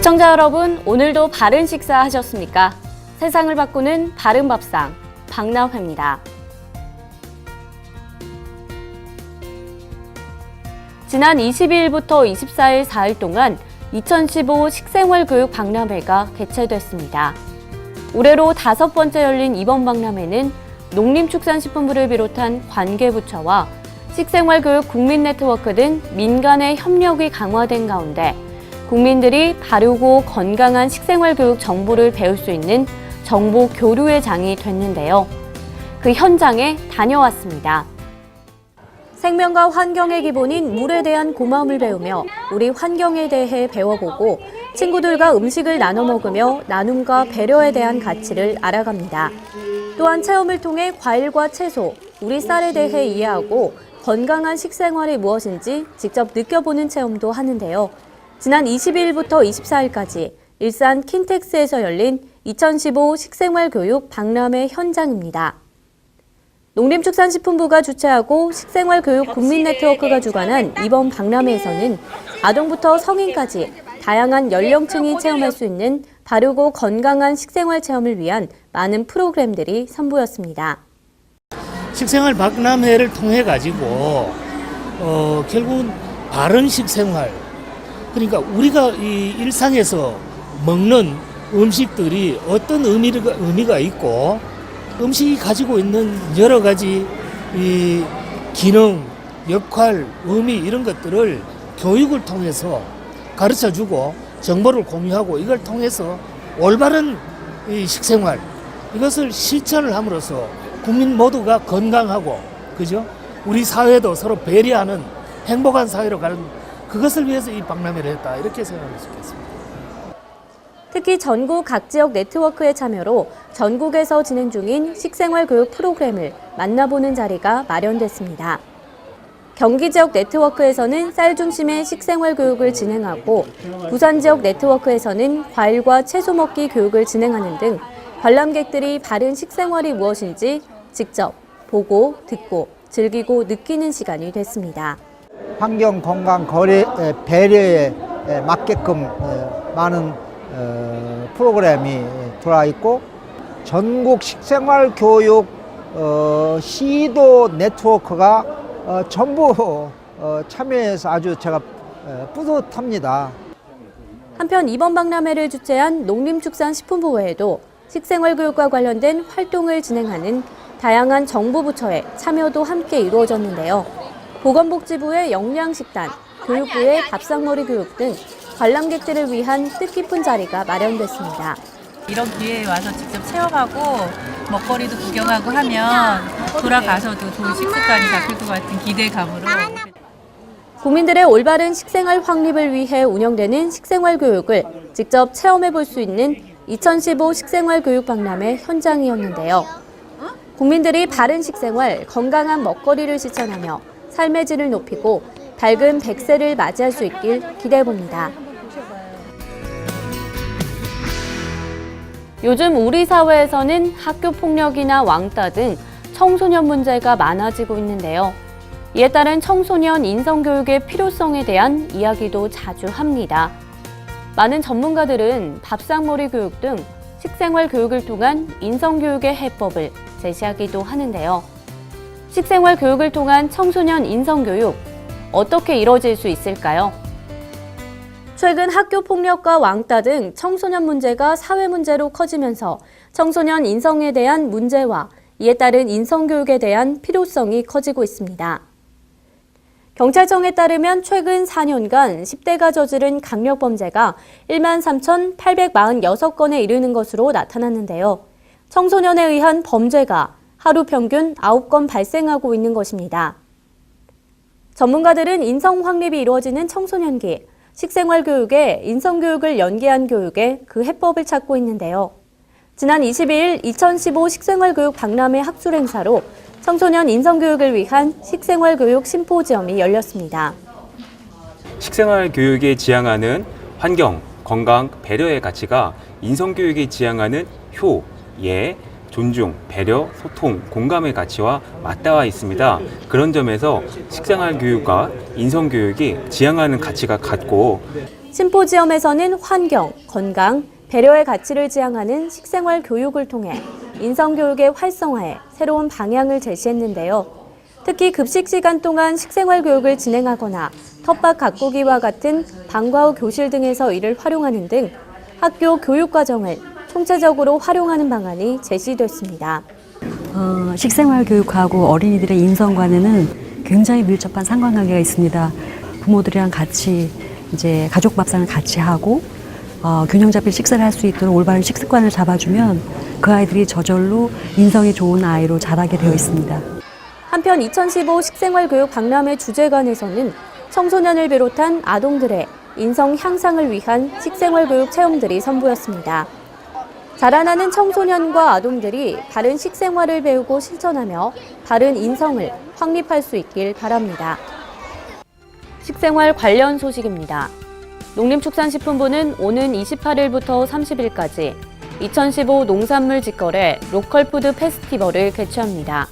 시청자 여러분, 오늘도 바른 식사 하셨습니까? 세상을 바꾸는 바른 밥상, 박나회입니다. 지난 22일부터 24일 4일 동안 2015 식생활교육 박람회가 개최됐습니다. 올해로 5번째 열린 이번 박람회는 농림축산식품부를 비롯한 관계부처와 식생활교육 국민네트워크 등 민간의 협력이 강화된 가운데 국민들이 바르고 건강한 식생활교육 정보를 배울 수 있는 정보 교류의 장이 됐는데요. 그 현장에 다녀왔습니다. 생명과 환경의 기본인 물에 대한 고마움을 배우며 우리 환경에 대해 배워보고 친구들과 음식을 나눠 먹으며 나눔과 배려에 대한 가치를 알아갑니다. 또한 체험을 통해 과일과 채소, 우리 쌀에 대해 이해하고 건강한 식생활이 무엇인지 직접 느껴보는 체험도 하는데요. 지난 22일부터 24일까지 일산 킨텍스에서 열린 2015 식생활교육 박람회 현장입니다. 농림축산식품부가 주최하고 식생활교육 국민네트워크가 주관한 이번 박람회에서는 아동부터 성인까지 다양한 연령층이 체험할 수 있는 바르고 건강한 식생활 체험을 위한 많은 프로그램들이 선보였습니다. 식생활 박람회를 통해 가지고 결국은 바른 식생활, 그러니까 우리가 이 일상에서 먹는 음식들이 어떤 의미가 있고 음식이 가지고 있는 여러 가지 이 기능, 역할, 의미 이런 것들을 교육을 통해서 가르쳐주고 정보를 공유하고 이걸 통해서 올바른 이 식생활 이것을 실천을 함으로써 국민 모두가 건강하고 그죠? 우리 사회도 서로 배려하는 행복한 사회로 가는 그것을 위해서 이 박람회를 했다 이렇게 생각할 수 있겠습니다. 특히 전국 각 지역 네트워크의 참여로 전국에서 진행 중인 식생활 교육 프로그램을 만나보는 자리가 마련됐습니다. 경기 지역 네트워크에서는 쌀 중심의 식생활 교육을 진행하고 부산 지역 네트워크에서는 과일과 채소 먹기 교육을 진행하는 등 관람객들이 바른 식생활이 무엇인지 직접 보고 듣고 즐기고 느끼는 시간이 됐습니다. 환경, 건강, 거래, 배려에 맞게끔 많은 프로그램이 들어와 있고 전국 식생활 교육 시도 네트워크가 전부 참여해서 아주 제가 뿌듯합니다. 한편 이번 박람회를 주최한 농림축산식품부 외에도 식생활 교육과 관련된 활동을 진행하는 다양한 정부 부처의 참여도 함께 이루어졌는데요. 보건복지부의 영양식단, 교육부의 밥상머리 교육 등 관람객들을 위한 뜻깊은 자리가 마련됐습니다. 이런 기회에 와서 직접 체험하고 먹거리도 구경하고 하면 돌아가서도 좋은 식습관이 잡힐 것 같은 기대감으로 국민들의 올바른 식생활 확립을 위해 운영되는 식생활 교육을 직접 체험해 볼 수 있는 2015 식생활 교육 박람회 현장이었는데요. 국민들이 바른 식생활, 건강한 먹거리를 실천하며 삶의 질을 높이고 밝은 100세를 맞이할 수 있길 기대해봅니다. 요즘 우리 사회에서는 학교 폭력이나 왕따 등 청소년 문제가 많아지고 있는데요. 이에 따른 청소년 인성교육의 필요성에 대한 이야기도 자주 합니다. 많은 전문가들은 밥상머리 교육 등 식생활 교육을 통한 인성교육의 해법을 제시하기도 하는데요. 식생활 교육을 통한 청소년 인성교육, 어떻게 이뤄질 수 있을까요? 최근 학교 폭력과 왕따 등 청소년 문제가 사회 문제로 커지면서 청소년 인성에 대한 문제와 이에 따른 인성교육에 대한 필요성이 커지고 있습니다. 경찰청에 따르면 최근 4년간 10대가 저지른 강력범죄가 13,846건에 이르는 것으로 나타났는데요. 청소년에 의한 범죄가 하루 평균 9건 발생하고 있는 것입니다. 전문가들은 인성 확립이 이루어지는 청소년기, 식생활 교육에 인성교육을 연계한 교육에 그 해법을 찾고 있는데요. 지난 22일 2015 식생활교육 박람회 학술 행사로 청소년 인성교육을 위한 식생활교육 심포지엄이 열렸습니다. 식생활 교육이 지향하는 환경, 건강, 배려의 가치가 인성교육이 지향하는 효, 예, 존중, 배려, 소통, 공감의 가치와 맞닿아 있습니다. 그런 점에서 식생활 교육과 인성 교육이 지향하는 가치가 같고 심포지엄에서는 환경, 건강, 배려의 가치를 지향하는 식생활 교육을 통해 인성교육의 활성화에 새로운 방향을 제시했는데요. 특히 급식 시간 동안 식생활 교육을 진행하거나 텃밭 가꾸기와 같은 방과 후 교실 등에서 이를 활용하는 등 학교 교육 과정을 총체적으로 활용하는 방안이 제시됐습니다. 식생활 교육하고 어린이들의 인성관에는 굉장히 밀접한 상관관계가 있습니다. 부모들이랑 같이 이제 가족 밥상을 같이 하고 균형 잡힌 식사를 할 수 있도록 올바른 식습관을 잡아주면 그 아이들이 저절로 인성이 좋은 아이로 자라게 되어 있습니다. 한편 2015 식생활교육 박람회 주제관에서는 청소년을 비롯한 아동들의 인성 향상을 위한 식생활교육 체험들이 선보였습니다. 자라나는 청소년과 아동들이 바른 식생활을 배우고 실천하며 바른 인성을 확립할 수 있길 바랍니다. 식생활 관련 소식입니다. 농림축산식품부는 오는 28일부터 30일까지 2015 농산물 직거래 로컬푸드 페스티벌을 개최합니다.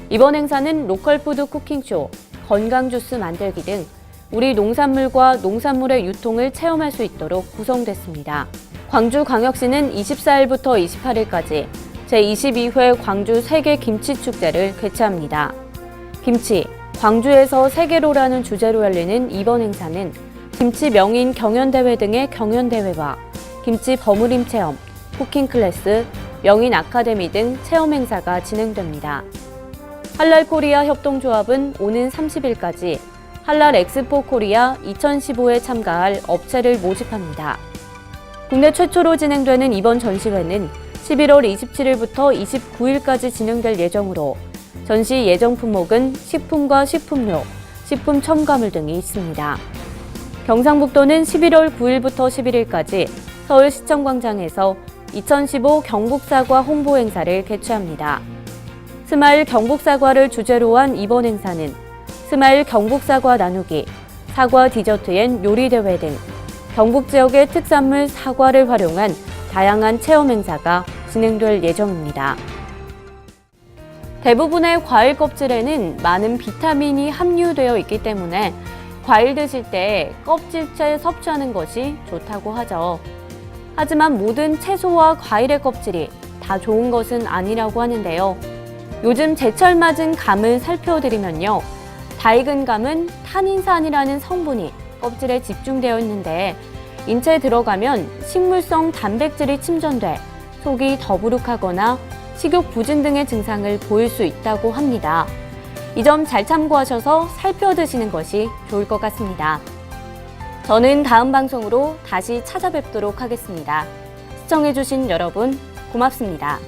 이번 행사는 로컬푸드 쿠킹쇼, 건강주스 만들기 등 우리 농산물과 농산물의 유통을 체험할 수 있도록 구성됐습니다. 광주광역시는 24일부터 28일까지 제22회 광주 세계 김치축제를 개최합니다. 김치, 광주에서 세계로라는 주제로 열리는 이번 행사는 김치 명인 경연대회 등의 경연대회와 김치 버무림 체험, 쿠킹 클래스, 명인 아카데미 등 체험 행사가 진행됩니다. 할랄 코리아 협동조합은 오는 30일까지 할랄 엑스포 코리아 2015에 참가할 업체를 모집합니다. 국내 최초로 진행되는 이번 전시회는 11월 27일부터 29일까지 진행될 예정으로 전시 예정 품목은 식품과 식품료, 식품 첨가물 등이 있습니다. 경상북도는 11월 9일부터 11일까지 서울시청광장에서 2015 경북사과 홍보 행사를 개최합니다. 스마일 경북사과를 주제로 한 이번 행사는 스마일 경북사과 나누기, 사과 디저트 앤 요리 대회 등 경북 지역의 특산물 사과를 활용한 다양한 체험 행사가 진행될 예정입니다. 대부분의 과일 껍질에는 많은 비타민이 함유되어 있기 때문에 과일 드실 때 껍질째 섭취하는 것이 좋다고 하죠. 하지만 모든 채소와 과일의 껍질이 다 좋은 것은 아니라고 하는데요. 요즘 제철 맞은 감을 살펴드리면요. 다 익은 감은 타닌산이라는 성분이 껍질에 집중되어 있는데 인체에 들어가면 식물성 단백질이 침전돼 속이 더부룩하거나 식욕 부진 등의 증상을 보일 수 있다고 합니다. 이 점 잘 참고하셔서 살펴드시는 것이 좋을 것 같습니다. 저는 다음 방송으로 다시 찾아뵙도록 하겠습니다. 시청해주신 여러분 고맙습니다.